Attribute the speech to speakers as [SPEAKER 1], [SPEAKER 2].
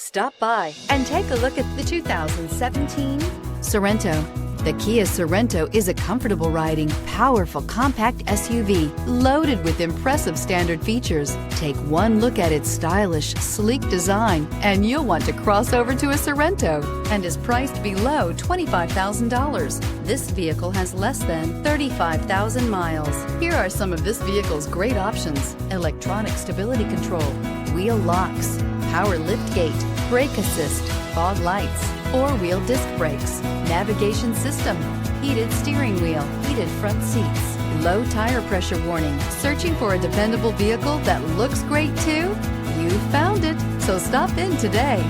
[SPEAKER 1] Stop by and take a look at the 2017 Sorento. The Kia Sorento is a comfortable riding, powerful compact SUV loaded with impressive standard features. Take one look at its stylish, sleek design and you'll want to cross over to a Sorento, and is priced below $25,000. This vehicle has less than 35,000 miles. Here are some of this vehicle's great options: electronic stability control, wheel locks, power liftgate, brake assist, fog lights, four-wheel disc brakes, navigation system, heated steering wheel, heated front seats, low tire pressure warning. Searching for a dependable vehicle that looks great too? You found it, so stop in today.